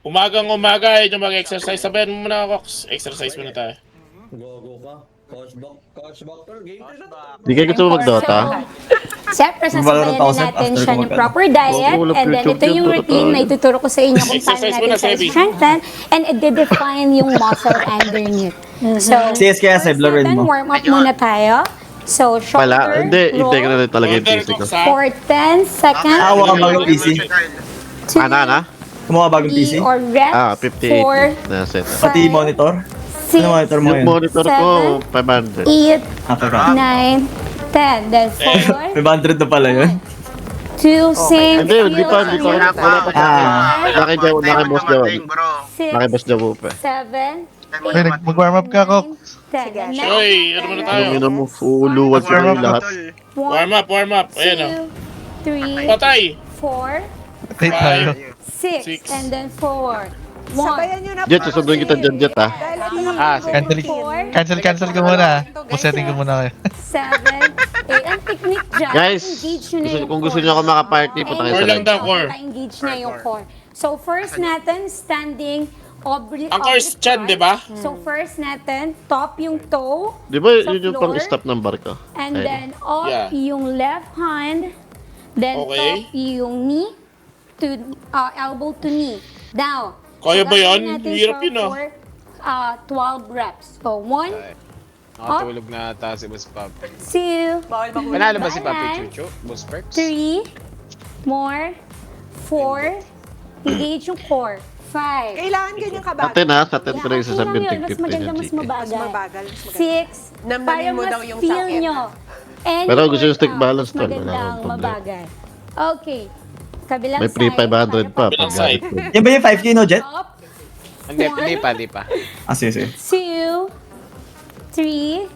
Umagang-umaga, yun yung mag-exercise. Sabayan mo muna, Cox. Exercise muna tayo. Go ka. Coach Bok, game Di kayo gusto mo mag-Dota? Siyempre, sasabayan na natin siya ng proper diet. And then, ito yung routine na ituturo ko sa inyo kung paano Exercise natin muna, siya Sebi. strengthen and i-define yung muscle underneath. So, CS kaya, Seb, laruin mo. warm up muna tayo. So, shoulder, Wala. Hindi, hintay ko na roll rin talaga yung Order, PC ko. Cox, ha? for 10 seconds. Awa ka bagong PC. Ana? Kumuha ka bagong PC. Or rest 5080 for na set. Pati monitor. 6, Ano monitor mo Yung yun? monitor ko, 500. 8, Okay ka. 9, 10. Then forward. 500 na pala yun. 2, same. Hindi pa. Wala pa. Laki boss daw. Laki boss daw pa. 7, Pwede, mag-warm up ka, Kok. 10. Uy, ano muna tayo? Yung ina mo, uuluwan sa Warm up, lahat. Warm up. Ayan, 2, 3, Patay! 4, Wait tayo. 6, Six. and then forward. 1, Sabayan nyo na Jet, susunduin kita dyan, Jet, ha? Cancel ko muna. Setting ko muna kayo. 7, 8. Ang technique dyan, Guys, engage nyo na yung kung gusto niyo ako makaparty, punta kayo Core sa lang live. daw, core. engage na yung core. So, first natin, standing oblique. Ang core is chan, di ba? So, first natin, top yung toe. Di ba Sa yun yung floor. pang-stop ng barko? And Ayun. then, up Yeah. yung left hand. Then, Okay. top yung knee to elbow to knee. Down. Kaya ba gagawin yan? natin Hirap siya yun, ah. for 12 reps. So, 1, Nakatulog na ata si Boss Papi. 2, Panalo ba si Papi Chucho? Boss Perks? 3, more, 4, engage yung core. 5, Kailangan ganyan kabagal. Atin ha, atin ko rin sa okay lang yun. 1750 Mas maganda, mas ng GK. Mas mabagal. mabagal. Mas magaling. 6, Namnamin para mo mas daw yung feel sakit. nyo. Any Pero gusto yung stick workout, balance, mas tol. Wala magandang akong problema. mabagal. Okay. Kabilang May free side, 500 pa. para Pag side. Yan ba yung 5K no, Jet? Up, Hindi pa. Ah, sige, sige. 2, 3,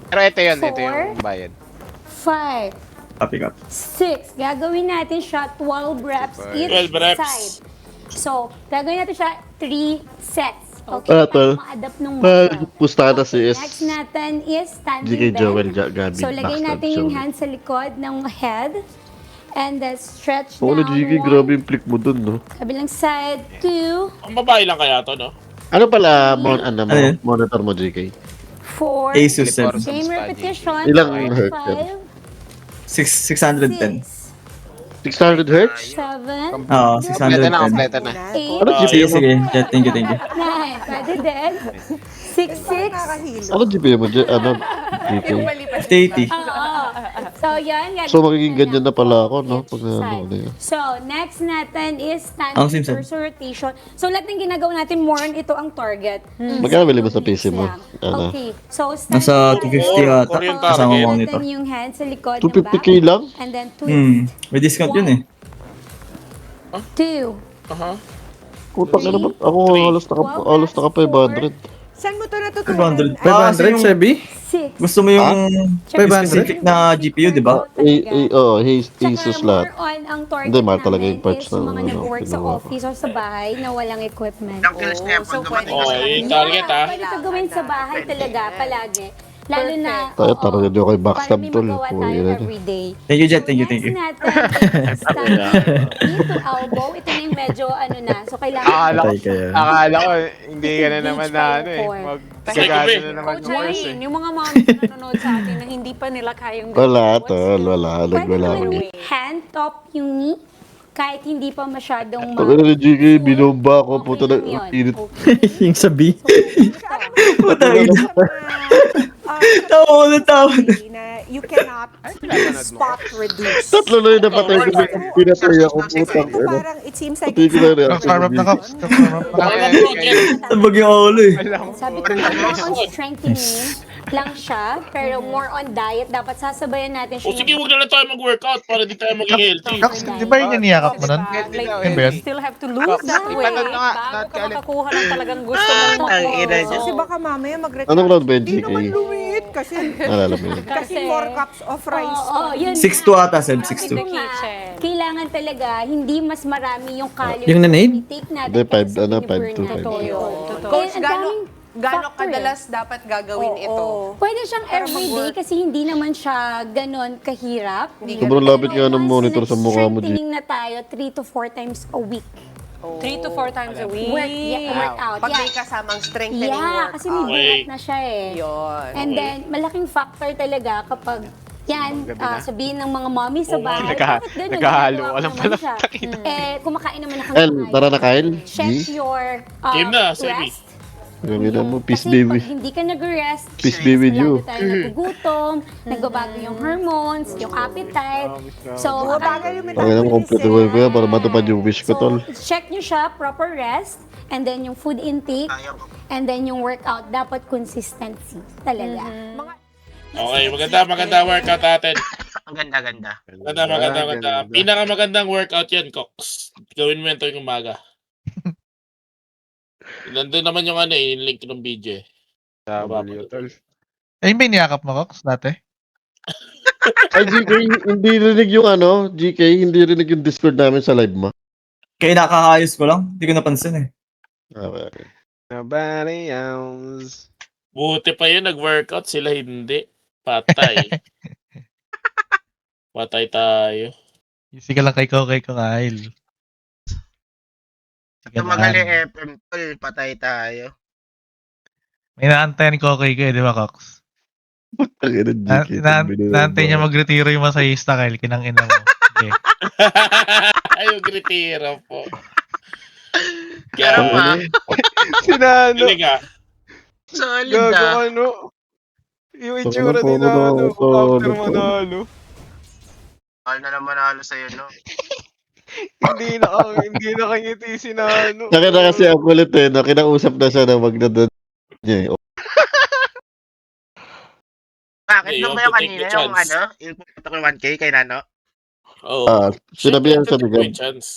Pero ito Four. yung bayad. 5, Copy, copy. 6. Gagawin natin siya 12 reps each 12 reps. side. So, gagawin natin siya 3 sets. Okay, Tol. para ma-adapt nung muscle. Pusta na si Next natin is standing GK bend. Joel Gabi. So, lagay Backstab natin yung Joel. hands sa likod ng head. And then stretch Oo na down. GK, grabe yung flick mo dun, no? Kabilang side, 2, Ang babae lang kaya to, no? Ano pala, Ano yun? monitor mo, GK? 4, Asus, Seb. same repetition. Ilang hertz yan? 610. 600 hertz? 7, Oo, Kompleto na, 610. kompleto na. 8, Ano Sige, GPU mo? sige. Jet, thank you, thank you. 9, pwede din. 6, 6. Nakakahilo. Ano GPU mo? Ano? GK? 50-80. So, yan. So, magiging ganyan na pala ako, no? Pag ano yun. So, next natin is Ang standing Simpson. torso rotation. So, lahat ng ginagawa natin more on ito ang target. Magkano bili mo sa PC mo? Ano? Okay. So, standing Nasa 250 ata. Korean Kasama target. monitor. natin yung hands sa likod 250k ng back. lang? And then twist. May discount yun eh. 2, Aha. Putang ina naman. Ako halos naka 500. Saan mo ito natutunan? 500. 500, Sebi? 6. Gusto mo yung specific na GPU, di ba? Asus lahat. More on ang target Hindi, mahal talaga yung namin parts is na mga ano, nag-work sa ginawa ko. office or sa bahay na walang equipment. So, pwede Oh, yung target, ha? Pwede ito gawin sa bahay talaga, palagi. Lalo na, Tayo, taragan nyo kay Backstab, para may tol. magawa Puro tayo yun, everyday. Thank you, Jet. Thank you, thank you. Next natin is standing knee to elbow. Ito na yung medyo ano na. So, kailangan Akala ko, hindi ka na naman na ano eh. Core. Maggagano na naman Coach yung course eh. Ryan, yung mga mommy na nanonood sa atin na hindi pa nila kayang Wala, tol. Wala. Pwede Nagwala ko. naman hand top yung knee kahit hindi pa masyadong Pag ano na GK, binomba ako. Puta na, init. Yung sabi. So, Puta ina. Tawa na tawa na. na you cannot spot reduce. Tatlo na yung napatay ko. Pinatay ako. Putang Ito ina. parang it seems like Pati ko na rin. Warm up na, Kok. Warm up na. Sabag yung ulo eh. sabi ko more on strengthening lang siya, pero more on diet. Dapat sasabayan natin siya. O sige, huwag na lang tayo mag-workout para di tayo maging healthy. Kok, di ba yun yung niyakap mo nun? Like, Yun ba yun? you still have to lose that weight Ipanod na nga, bago not ka kalit. makakuha ng talagang gusto mong makuha. kasi baka mamaya mag-retire. Anong round ba yung Hindi GK? naman lumit kasi Nalala mo yun. kasi 4 cups of rice. Oo, yun. 6'2 ata, Seb. Sabi 6'2. ko nga, kailangan talaga hindi mas marami yung calories Yung nanade? na take natin Hindi, five, kaysa ano, i-burn 5'2", natin. 5'2". Totoo. Coach, Gano'ng kadalas dapat gagawin ito? Pwede siyang everyday kasi hindi naman siya ganon kahirap. Sobrang lapit nga ng monitor sa mukha mo, G. Strengthening na tayo 3 to 4 times a week. 3 to 4 times a week. Workout. Pag may Yeah. kasamang strengthening Yeah, kasi may workout. buhat na siya eh. Yun. And then, malaking factor talaga kapag yan, Gabi na. sabihin ng mga mommy sa Oo, bahay, nagka- bakit ganun? naghahalo. Ginagawa ko Alam naman pala, siya. Eh, kumakain naman ako ng Kyle, tara na Kyle. Check G. your Game na, Sebi. rest. Gawin na mo, peace Kasi baby. pag hindi ka nag-rest, Peace be with you. lalo tayo nagugutom, nagbabago yung hormones, yung appetite. So, Bagay yung Panginoon, kompleto ko yan para matupad yung wish ko, tol. check nyo siya, proper rest, and then yung food intake, and then yung workout, dapat consistency talaga. Okay, maganda workout natin. Ang ganda. Maganda. Pinakamagandang workout yan, Cox. Gawin mo yan tuwing umaga. Nandun naman yung yung link ng video eh. W, tol. Eh, may niyakap mo, Cox, dati? Ay, GK, hindi rinig yung GK, hindi rinig yung Discord namin sa live mo. Kaya nakakaayos ko lang. Hindi ko napansin eh. Okay. Nobody else. Buti pa yun, nag-workout. Sila hindi. Patay. Patay tayo. Easy ka lang kay Kyle. Tumagal yung FM, tol. Patay tayo. May naantay ni Kokoy ko, di ba, Cox? Ang ina, GK. Naantay niya mag-retiro yung masahista, Kyle. Kinang ina mo. Okay. Ay, yung gritira po. Pero Kaya, Sinano. galing ah. Solid Gago ah. ano. Yung itsura Ano, ni Nano. ano, After ano, manalo. Mahal na naman manalo sa'yo, no? Hindi na kangiti si Nano. Nakita kasi ang kulit no? Kinausap na siya na wag na doon niya. Bakit Hey, nung you ba yung have to take kanina, the yung chance. yung pupunta ko yung 1K kay Nano? Oo. Sinabihan siya ni Siyempre, Gab. chance.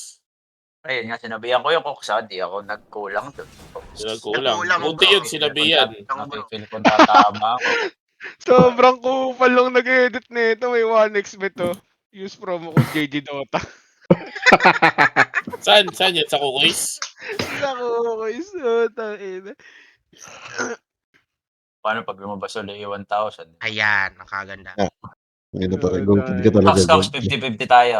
Ayun nga, sinabihan ko yung Koksa, di ako nagkulang doon. Kulang. Nagkulang, Buti bro. yun, sinabihan. Nakifeel kong tatama ako. Sobrang kupal lang nag-edit nito. May 1x bet to. Use promo code JJ Dota. Saan yan? Sa Kukoys? Naku, okay. So, tangina. Paano pag lumabas ulit yung 1,000? Ayan, nakaganda. Ngayon na pala, gulpid ka talaga. Cox, Gab. 50-50 tayo.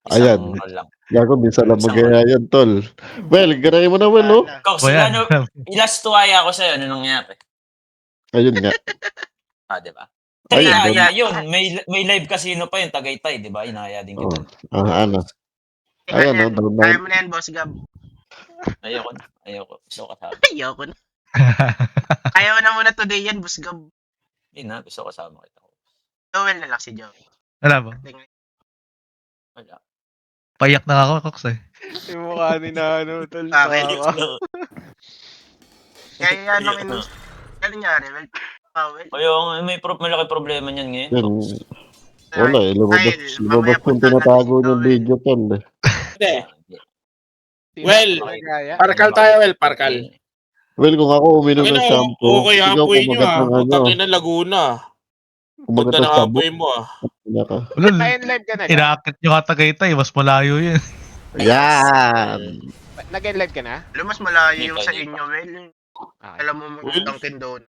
Ayan. Isang roll lang. Gago, minsan lang magaya yan, tol. Well, ganahin mo na, well, oh. Cox, Boyan. ilas tuwaya ako sa'yo, ano nangyari? Ayun nga. Di ba? Ayun, Inaya yun. May live casino pa yung Tagaytay, di ba? Inaya din Oh. kita. Ano. Ayan, oh, down Kaya down. mo na yan, Boss Gab. Ayoko na. Gusto ko kasama. Ayoko na. Ayaw na muna today yan, Boss Gab. Hindi na, gusto ko kasama kita. Joel na lang si Joel. Wala ba? Wala. Payak na ako, Cox eh. Yung mukha ni Nano. Tol. Bakit? Tawa. Kaya yan ang inus... Ano nangyari? Well, O yung malaki problema niyan ngayon. Yan. Cox. Wala eh, lumabas kung tinatago ng video, tol. Hindi. Sino Well, ba kaya? Parkal tayo, Parkal. Well, kung ako uminom ng shampoo, Okay, ikaw hapoy nyo kumagat ah. ng ano, Putang na Laguna. kumagat Punta ng na sabon. hapoy mo ah. Naka. Ulol, Nag-live ka na. inakit nyo ka Tagaytay, mas malayo yun. Yan! Nag-live ka na? alam mas malayo yung Hindi sa pa, inyo, Well. Okay. Alam mo mo Well. yung Dunkin doon.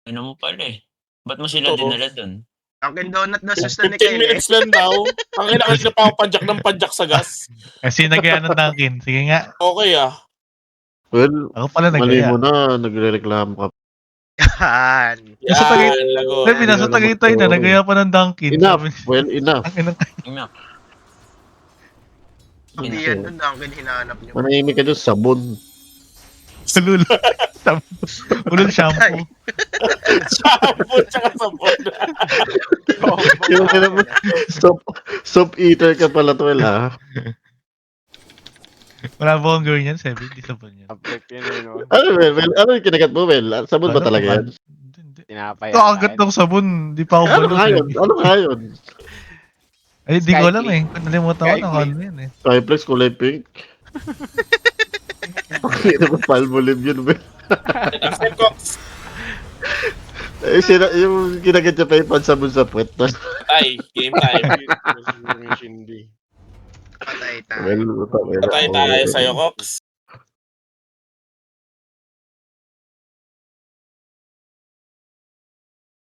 Ano mo pala eh. Ba't mo sila Oo. dinala dun? Dunkin Donut na susto ni 15 Kyle eh. minutes lang daw. Ang kailangan na pa ako padyak ng padyak sa gas. Kasi nagaya ng Dunkin. Sige nga. Okay ah. Well, Ako pala mali nagaya. mo na, nagre-reklamo ka. Yan. Nasa Tagay- Yan, lago. Sabi, nasa Tagaytay na, nagaya pa ng Dunkin. Enough! Sabi, Well, enough. ang inang Tingnan. Hindi yan doon, Dunkin hinahanap niyo. Manahimik ka dyan, sabon. ulul. Ulul shampoo. Shampoo tsaka sabon. Yung alam mo, soap eater ka pala, tol, ha? Wala ba akong gawin yan, Sebi? Di sabon yan. Update yun eh, no? Ano yung kinagat mo, Well? Sabon ba Ano talaga ba? yan? Hindi. Tinapay. Ito, agad ng sabon. Di pa ako Ano balot. nga yun? Ano nga yun? Ay, di ko Skype alam eh. Nalimutan ko ng Skype ano yun eh. Skyplex, kulay pink. Okay, naman palmolive yun, Well. Next Cox. Yung kinagat niya pa yung pansabon sa puwet. Tay, game time. Hindi. Patay tayo. Well, Patay tayo sa'yo, Cox.